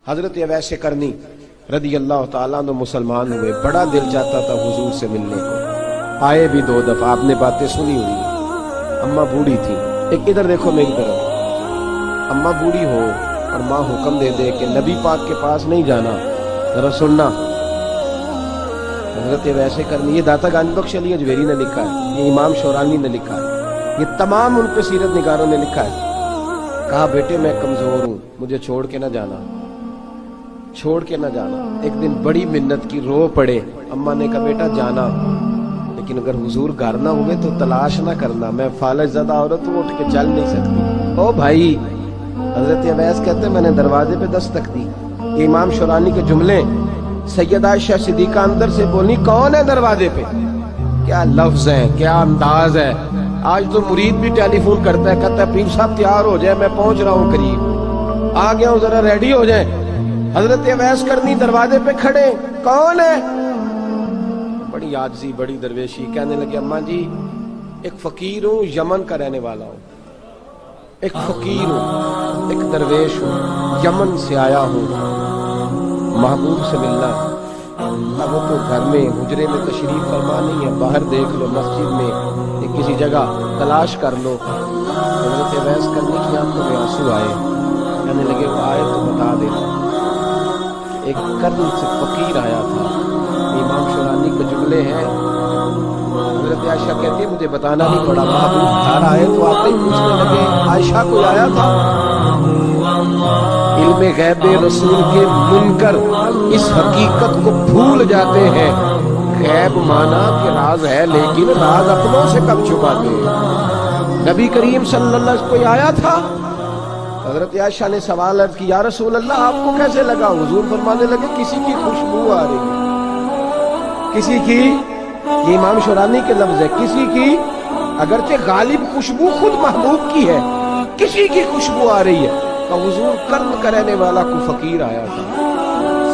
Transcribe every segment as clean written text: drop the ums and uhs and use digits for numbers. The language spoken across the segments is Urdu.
حضرت اویس کرنی رضی اللہ تعالیٰ عنہ مسلمان ہوئے، بڑا دل چاہتا تھا حضور سے ملنے کو، آئے بھی 2 دفعہ، آپ نے باتیں سنی ہوئی، اماں بوڑھی تھی، ایک ادھر دیکھو میری طرف، اماں بوڑھی ہو اور ماں حکم دے دے کہ نبی پاک کے پاس نہیں جانا، ذرا سننا۔ حضرت اویس کرنی، یہ داتا گانج بخش علی اجویری نے لکھا ہے، یہ امام شورانی نے لکھا ہے، یہ تمام ان پہ سیرت نگاروں نے لکھا ہے، کہا بیٹے میں کمزور ہوں، مجھے چھوڑ کے نہ جانا، چھوڑ کے نہ جانا۔ ایک دن بڑی منت کی، رو پڑے، اماں نے کہا بیٹا جانا، لیکن اگر حضور گھر نہ ہوئے تو تلاش نہ کرنا، میں فالج زدہ عورت ہوں، اٹھ کے چل نہیں سکتی۔ او بھائی، حضرت اویس کہتے میں نے دروازے پہ دستک دی، یہ امام شورانی کے جملے، سیدہ عائشہ صدیقہ اندر سے بولی کون ہے دروازے پہ؟ کیا لفظ ہے، کیا انداز ہے۔ آج تو مرید بھی ٹیلی فون کرتا ہے، کہتا ہے پیر صاحب تیار ہو جائے، میں پہنچ رہا ہوں، قریب آ گیا ہوں، ذرا ریڈی ہو جائیں۔ حضرت اویس کرنی دروازے پہ کھڑے، کون ہے؟ بڑی عاجزی، بڑی درویشی، کہنے لگے اماں جی ایک فقیر ہوں، یمن کا رہنے والا ہوں، ایک فقیر ہوں، ایک درویش ہوں، یمن سے آیا ہوں، محبوب سے ملنا ہے۔ اب وہ تو گھر میں حجرے میں تشریف فرما نہیں ہے، باہر دیکھ لو، مسجد میں یا کسی جگہ تلاش کر لو۔ حضرت اویس کرنی کی آنکھوں میں آنسو آئے، کہنے لگے وہ آئے تو بتا دینا۔ ایک قرن سے فقیر آیا تھا، امام شورانی کے جملے ہیں، حضرت عائشہ کہتی ہے مجھے بتانا نہیں پڑا، محبوب گھر آئے تو آپ نہیں پوچھنے لگے عائشہ کوئی آیا تھا؟ علم غیب رسول کے منکر اس حقیقت کو بھول جاتے ہیں، غیب مانا کہ راز ہے لیکن راز اپنوں سے کب چھپاتے ہیں۔ نبی کریم صلی اللہ علیہ وسلم کوئی آیا تھا؟ حضرت عائشہ نے سوال عرض کی یا رسول اللہ آپ کو کیسے لگا؟ حضور فرمانے لگے کسی کی خوشبو آ رہی ہے، کسی کی، یہ امام شورانی کے لفظ ہے، کسی کی، اگرچہ غالب خوشبو خود محبوب کی ہے، کسی کی خوشبو آ رہی ہے۔ تو حضور قرن کا رہنے والا کو فقیر آیا تھا،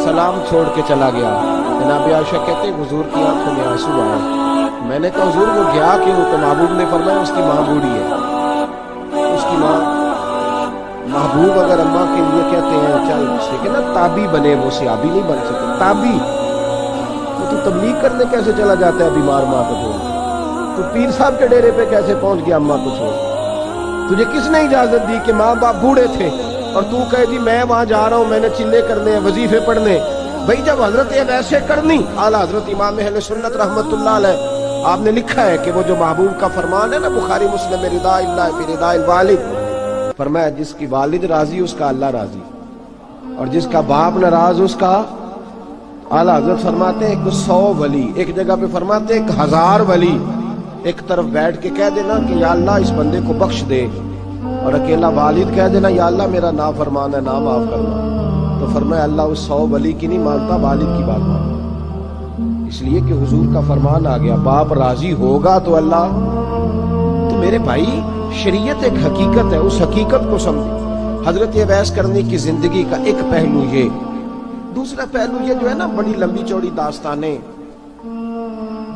سلام چھوڑ کے چلا گیا۔ جناب عائشہ کہتے ہیں حضور کی آنکھوں میں آنسو آئے، میں نے کہا حضور وہ گیا کیوں؟ تو محبوب نے فرمایا اس کی ماں بوڑھی ہے، اس کی ماں، محبوب اگر اماں کے لیے کہتے ہیں چل لیکن نا تابی بنے، وہ صحابی نہیں بن سکتے، تابی، تو تبلیغ کرنے کیسے چلا جاتا ہے بیمار ماں کو چھوڑ؟ تو پیر صاحب کے ڈیرے پہ کیسے پہنچ گیا اماں کو چھوڑ؟ تجھے کس نے اجازت دی کہ ماں باپ بوڑھے تھے اور تو کہے جی میں وہاں جا رہا ہوں، میں نے چلے کرنے ہیں، وظیفے پڑھنے؟ بھئی جب حضرت اویس کرنی اعلیٰ حضرت امام اہل سنت رحمت اللہ علیہ، آپ نے لکھا ہے کہ وہ جو محبوب کا فرمان ہے نا بخاری مسلم، رضا اللہ فی رضا الوالد، فرمایا جس کی والد راضی اس کا اللہ راضی، اور جس کا باپ ناراض اس کا اعلیٰ حضرت فرماتے ہیں 100 ولی، ایک جگہ پہ فرماتے ہیں 1000 ولی ایک طرف بیٹھ کے کہہ دینا کہ یا اللہ اس بندے کو بخش دے، اور اکیلا والد کہہ دینا یا اللہ میرا نافرمان ہے، نہ معاف کرنا، تو فرمایا اللہ اس 100 ولی کی نہیں مانتا، والد کی بات مانتا، اس لیے کہ حضور کا فرمان آ گیا باپ راضی ہوگا تو اللہ۔ تو میرے بھائی شریعت ایک حقیقت ہے، اس حقیقت کو سمجھیں۔ حضرت اویس کرنی کی زندگی کا ایک پہلو یہ، دوسرا پہلو یہ جو ہے نا بڑی لمبی چوڑی داستانیں،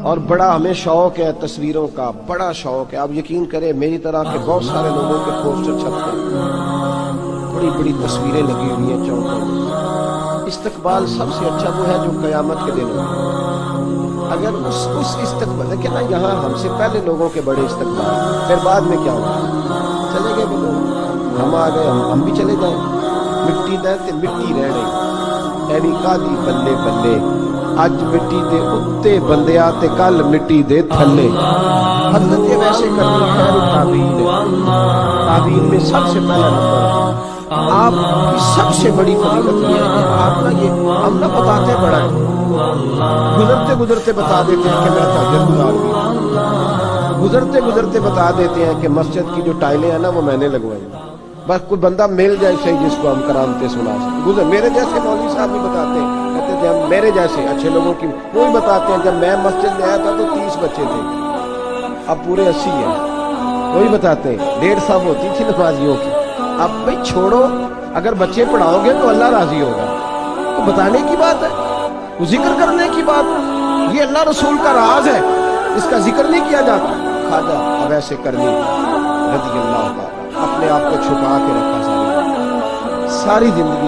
اور بڑا ہمیں شوق ہے تصویروں کا، بڑا شوق ہے، آپ یقین کریں میری طرح کے بہت سارے لوگوں کے پوسٹر چھپتے ہیں، بڑی بڑی تصویریں لگی ہوئی ہیں چوکوں میں۔ استقبال سب سے اچھا وہ ہے جو قیامت کے دن ہو، اگر اس استقبال، لیکن نا یہاں ہم سے پہلے لوگوں کے بڑے استقبال، پھر بعد میں کیا ہوگا؟ چلے گئے وہ لوگ، ہم آ گئے، ہم بھی چلے جائیں، مٹی دے تے مٹی رہ رہی، ایوی کادی بلے بلے، اج مٹی دے اتے بندے آتے کل مٹی دے تھلے۔ حضرت ویسے کرنی خیر تعبیر ہے، تعبیر میں سب سے پہلا نمبر آپ کی سب سے بڑی فضیلت یہ ہے کہ آپ نا یہ ہم نہ بتاتے بڑا ہے، گزرتے گزرتے بتا دیتے ہیں کہ میں تہجد گزار گیا، گزرتے گزرتے بتا دیتے ہیں کہ مسجد کی جو ٹائلیں ہیں نا وہ میں نے لگوائی، بس کوئی بندہ مل جائے صحیح جس کو ہم کرامتے سنا سکتے۔ میرے جیسے مولوی صاحب بھی بتاتے ہیں، کہتے ہیں جب میرے جیسے اچھے لوگوں کی وہ بھی بتاتے ہیں، جب میں مسجد میں آیا تھا تو 30 بچے تھے، اب پورے 80 ہیں، وہی بتاتے ہیں 150 ہوتی تھی نمازیوں کی، اب بھائی چھوڑو، اگر بچے پڑھاؤ گے تو اللہ راضی ہوگا، تو بتانے کی بات ہے، وہ ذکر کرنے کی بات ہے، یہ اللہ رسول کا راز ہے، اس کا ذکر نہیں کیا جاتا۔ خواجہ اویس کرنی رضی اللہ تعالیٰ اپنے آپ کو چھپا کے رکھا ساری زندگی،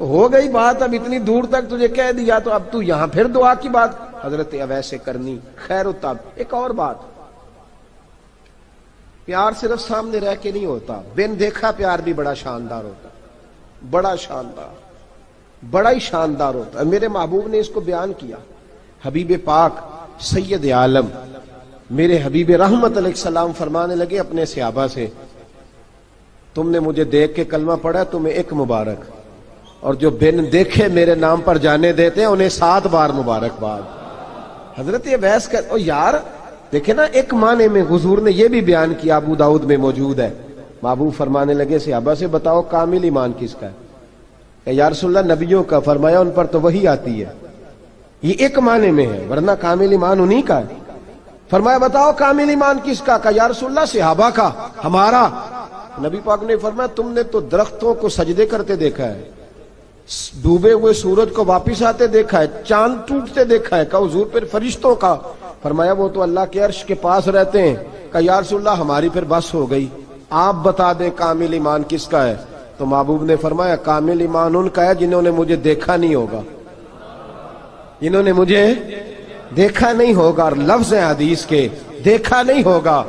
ہو گئی بات، اب اتنی دور تک تجھے کہہ دیا تو اب تو یہاں پھر دعا کی بات حضرت اویس کرنی۔ خیر التاب ایک اور بات، پیار صرف سامنے رہ کے نہیں ہوتا، بن دیکھا پیار بھی بڑا شاندار ہوتا، بڑا شاندار، بڑا ہی شاندار ہوتا ہے۔ میرے محبوب نے اس کو بیان کیا، حبیب پاک سید عالم میرے حبیب رحمت علیہ السلام فرمانے لگے اپنے صحابہ سے، تم نے مجھے دیکھ کے کلمہ پڑھا، تمہیں ایک مبارک، اور جو بن دیکھے میرے نام پر جانے دیتے ہیں انہیں 7 بار مبارکباد۔ حضرت اویس کا او یار دیکھیں نا، ایک معنی میں حضور نے یہ بھی بیان کیا، ابو داؤد میں موجود ہے۔ محبوب فرمانے لگے صحابہ سے، بتاؤ کامل ایمان کس کا ہے؟ کہ یا رسول اللہ نبیوں کا۔ فرمایا ان پر تو وہی آتی ہے، یہ ایک معنی میں ہے، ورنہ کامل ایمان انہی کا ہے۔ فرمایا بتاؤ کامل ایمان کس کا؟ کہ یا رسول اللہ صحابہ کا، ہمارا۔ نبی پاک نے فرمایا تم نے تو درختوں کو سجدے کرتے دیکھا ہے، ڈوبے ہوئے سورج کو واپس آتے دیکھا ہے، چاند ٹوٹتے دیکھا ہے۔ کہ حضور پھر فرشتوں کا؟ فرمایا وہ تو اللہ کے عرش کے پاس رہتے ہیں۔ کہ یا رسول اللہ ہماری پھر بس ہو گئی، آپ بتا دیں کامل ایمان کس کا ہے؟ تو محبوب نے فرمایا کامل ایمان ان کا ہے جنہوں نے مجھے دیکھا نہیں ہوگا، جنہوں نے مجھے دیکھا نہیں ہوگا، اور لفظ ہیں حدیث کے، دیکھا نہیں ہوگا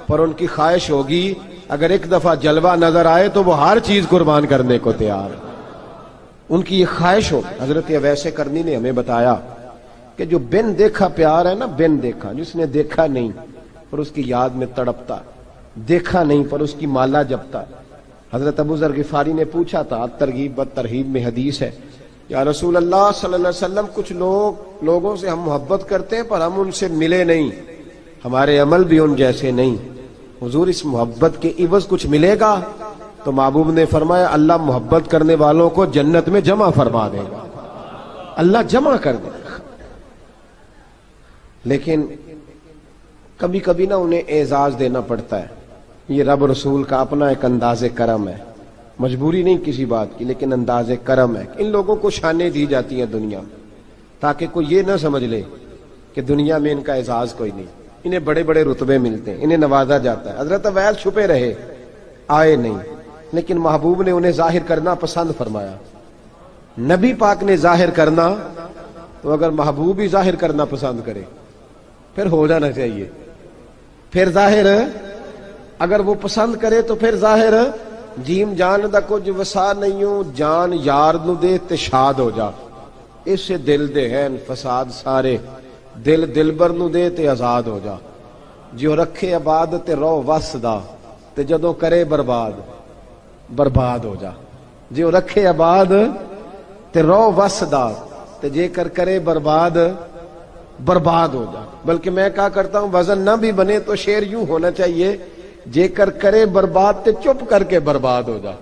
پر ان کی خواہش ہوگی اگر ایک دفعہ جلوہ نظر آئے تو وہ ہر چیز قربان کرنے کو تیار، ان کی یہ خواہش ہو۔ حضرت اویس کرنی نے ہمیں بتایا کہ جو بن دیکھا پیار ہے نا، بن دیکھا، جس نے دیکھا نہیں پر اس کی یاد میں تڑپتا، دیکھا نہیں پر اس کی مالا جپتا۔ حضرت ابو ذر غفاری نے پوچھا تھا، ترغیب و ترہیب میں حدیث ہے، یا رسول اللہ صلی اللہ علیہ وسلم کچھ لوگوں سے ہم محبت کرتے ہیں پر ہم ان سے ملے نہیں، ہمارے عمل بھی ان جیسے نہیں، حضور اس محبت کے عوض کچھ ملے گا؟ تو محبوب نے فرمایا اللہ محبت کرنے والوں کو جنت میں جمع فرما دے گا، اللہ جمع کر دے گا۔ لیکن کبھی کبھی نا انہیں اعزاز دینا پڑتا ہے، یہ رب رسول کا اپنا ایک انداز کرم ہے، مجبوری نہیں کسی بات کی، لیکن انداز کرم ہے۔ ان لوگوں کو شانیں دی جاتی ہیں دنیا میں تاکہ کوئی یہ نہ سمجھ لے کہ دنیا میں ان کا اعزاز کوئی نہیں، انہیں بڑے بڑے رتبے ملتے ہیں، انہیں نوازا جاتا ہے۔ حضرت اویس چھپے رہے، آئے نہیں، لیکن محبوب نے انہیں ظاہر کرنا پسند فرمایا۔ نبی پاک نے ظاہر کرنا تو اگر محبوب ہی ظاہر کرنا پسند کرے پھر ہو جانا چاہیے، پھر ظاہر اگر وہ پسند کرے تو پھر ظاہر جیم جان دا کچھ وسا نہیں ہوں، جان یار نو دے تے شاد ہو جا، اس سے دل دے ہیں فساد سارے، دل دلبر نو دے تے آزاد ہو جا، جو رکھے آباد تے رو وس دا تے جدوں کرے برباد برباد ہو جا، جو رکھے آباد تے رو وس دا تے جے کر کرے برباد برباد ہو جا۔ بلکہ میں کہا کرتا ہوں وزن نہ بھی بنے تو شعر یوں ہونا چاہیے، جے کر کرے برباد تے چپ کر کے برباد ہو جا،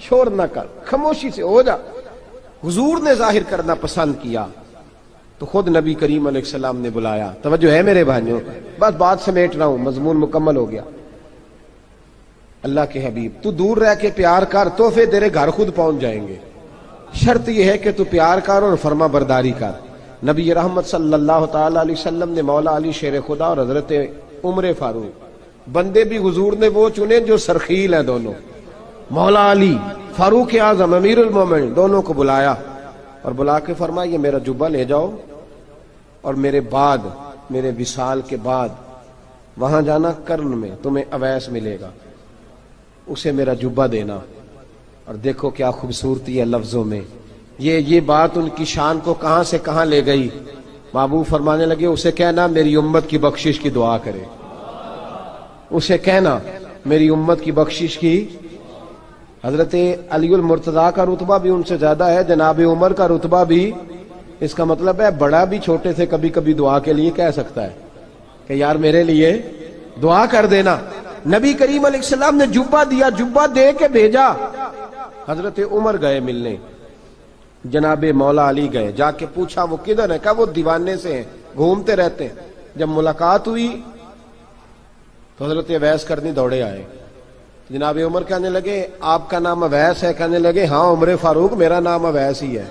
شور نہ کر، خاموشی سے ہو جا۔ حضور نے ظاہر کرنا پسند کیا تو خود نبی کریم علیہ السلام نے بلایا۔ توجہ ہے میرے بھائیوں، بس بات سمیٹ رہا ہوں، مضمون مکمل ہو گیا۔ اللہ کے حبیب تو دور رہ کے پیار کر، تحفے تیرے گھر خود پہنچ جائیں گے، شرط یہ ہے کہ تو پیار کر اور فرما برداری کر۔ نبی رحمت صلی اللہ تعالی علیہ وسلم نے مولا علی شیر خدا اور حضرت عمر فاروق، بندے بھی حضور نے وہ چنے جو سرخیل ہیں دونوں، مولا علی فاروق اعظم امیر المومنین، دونوں کو بلایا اور بلا کے فرمایا یہ میرا جبہ لے جاؤ اور میرے بعد، میرے وصال کے بعد وہاں جانا کرن میں تمہیں اویس ملے گا، اسے میرا جبہ دینا۔ اور دیکھو کیا خوبصورتی ہے لفظوں میں، یہ بات ان کی شان کو کہاں سے کہاں لے گئی۔ محبوب فرمانے لگے اسے کہنا میری امت کی بخشش کی دعا کرے، اسے کہنا میری امت کی بخشش کی۔ حضرت علی المرتضیٰ کا رتبہ بھی ان سے زیادہ ہے، جناب عمر کا رتبہ بھی، اس کا مطلب ہے بڑا بھی چھوٹے سے کبھی کبھی دعا کے لیے کہہ سکتا ہے کہ یار میرے لیے دعا کر دینا۔ نبی کریم علیہ السلام نے جبہ دیا، جبہ دے کے بھیجا۔ حضرت عمر گئے ملنے، جناب مولا علی گئے، جا کے پوچھا وہ کدھر ہے؟ کہا وہ دیوانے سے ہیں، گھومتے رہتے ہیں۔ جب ملاقات ہوئی تو حضرت اویس کرنی دوڑے آئے، جناب عمر کہنے لگے آپ کا نام اویس ہے؟ کہنے لگے ہاں عمر فاروق میرا نام اویس ہی ہے۔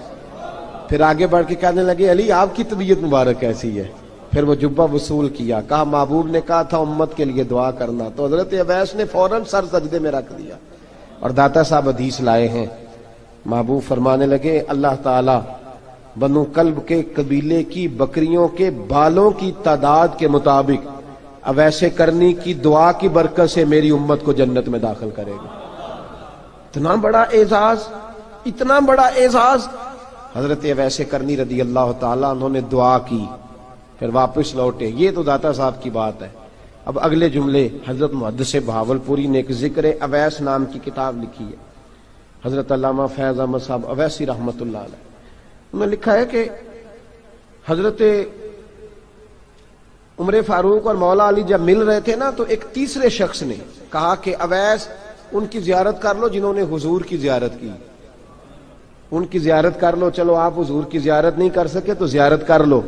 پھر آگے بڑھ کے کہنے لگے علی آپ کی طبیعت مبارک کیسی ہے؟ پھر وہ جبہ وصول کیا، کہا محبوب نے کہا تھا امت کے لیے دعا کرنا، تو حضرت اویس نے فوراً سر سجدے میں رکھ دیا۔ اور داتا صاحب حدیث لائے ہیں محبوب فرمانے لگے اللہ تعالی بنو کلب کے قبیلے کی بکریوں کے بالوں کی تعداد کے مطابق اویسے کرنی کی دعا کی برکت سے میری امت کو جنت میں داخل کرے گا۔ اتنا بڑا اعزاز، اتنا اعزاز حضرت اویس کرنی رضی اللہ تعالیٰ انہوں نے دعا کی، پھر واپس لوٹے۔ یہ تو داتا صاحب کی بات ہے۔ اب اگلے جملے حضرت محدث بہاولپوری نے ایک ذکر اویس نام کی کتاب لکھی ہے، حضرت علامہ فیض احمد صاحب اویسی رحمۃ اللہ علیہ، انہوں نے لکھا ہے کہ حضرت عمر فاروق اور مولا علی جب مل رہے تھے نا تو ایک تیسرے شخص نے کہا کہ اویس ان کی زیارت کر لو جنہوں نے حضور کی زیارت کی، ان کی زیارت کر لو، چلو آپ حضور کی زیارت نہیں کر سکے تو زیارت کر لو۔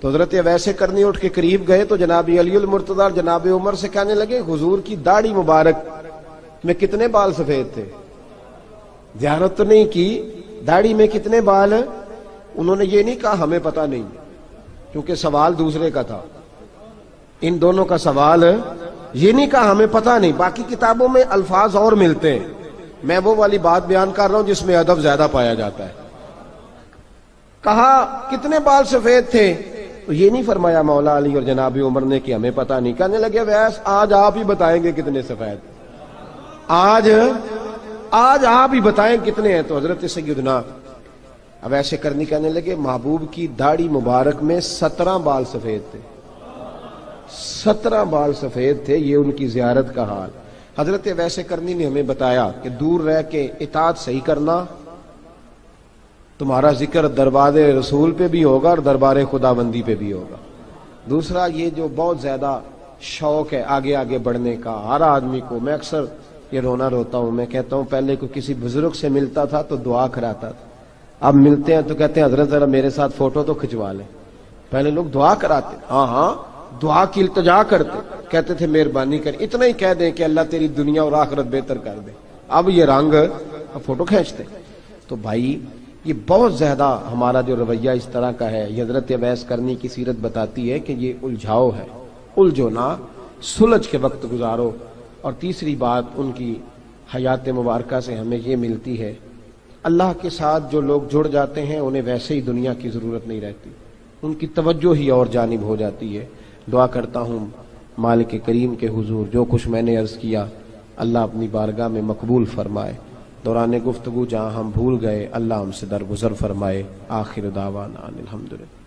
تو حضرت اویس کرنی اٹھ کے قریب گئے تو جناب علی المرتضیٰ اور جناب عمر سے کہنے لگے حضور کی داڑھی مبارک میں کتنے بال سفید تھے؟ زیارت تو نہیں کی، داڑھی میں کتنے بال؟ انہوں نے یہ نہیں کہا ہمیں پتہ نہیں، کیونکہ سوال دوسرے کا تھا، ان دونوں کا سوال یہ نہیں کہا ہمیں پتہ نہیں۔ باقی کتابوں میں الفاظ اور ملتے ہیں، میں وہ والی بات بیان کر رہا ہوں جس میں ادب زیادہ پایا جاتا ہے۔ کہا کتنے بال سفید تھے؟ تو یہ نہیں فرمایا مولا علی اور جناب عمر نے کہ ہمیں پتہ نہیں، کہنے لگے ویس آج آپ ہی بتائیں گے کتنے سفید، آج آپ ہی بتائیں کتنے ہیں۔ تو حضرت سیدنا اویس کرنی کہنے لگے محبوب کی داڑھی مبارک میں 17 بال سفید تھے، 17 بال سفید تھے، یہ ان کی زیارت کا حال۔ حضرت اویس کرنی نے ہمیں بتایا کہ دور رہ کے اطاعت صحیح کرنا، تمہارا ذکر دربار رسول پہ بھی ہوگا اور دربار خداوندی پہ بھی ہوگا۔ دوسرا یہ جو بہت زیادہ شوق ہے آگے آگے بڑھنے کا ہر آدمی کو، میں اکثر یہ رونا روتا ہوں، میں کہتا ہوں پہلے کو کسی بزرگ سے ملتا تھا تو دعا کراتا تھا، اب ملتے ہیں تو کہتے ہیں حضرت ذرا میرے ساتھ فوٹو تو کھنچوا لیں۔ پہلے لوگ دعا کراتے، ہاں دعا کی التجا کرتے، کہتے تھے مہربانی کر، اتنا ہی کہہ دیں کہ اللہ تیری دنیا اور آخرت بہتر کر دے، اب یہ رنگ اب فوٹو کھینچتے۔ تو بھائی یہ بہت زیادہ ہمارا جو رویہ اس طرح کا ہے، یہ حضرت اویس کرنی کی سیرت بتاتی ہے کہ یہ الجھاؤ ہے، الجھو نہ، سلجھ کے وقت گزارو۔ اور تیسری بات ان کی حیات مبارکہ سے ہمیں یہ ملتی ہے، اللہ کے ساتھ جو لوگ جڑ جاتے ہیں انہیں ویسے ہی دنیا کی ضرورت نہیں رہتی، ان کی توجہ ہی اور جانب ہو جاتی ہے۔ دعا کرتا ہوں مالک کریم کے حضور جو کچھ میں نے عرض کیا اللہ اپنی بارگاہ میں مقبول فرمائے، دوران گفتگو جہاں ہم بھول گئے اللہ ہم سے درگزر فرمائے۔ آخر دعوانا الحمدللہ۔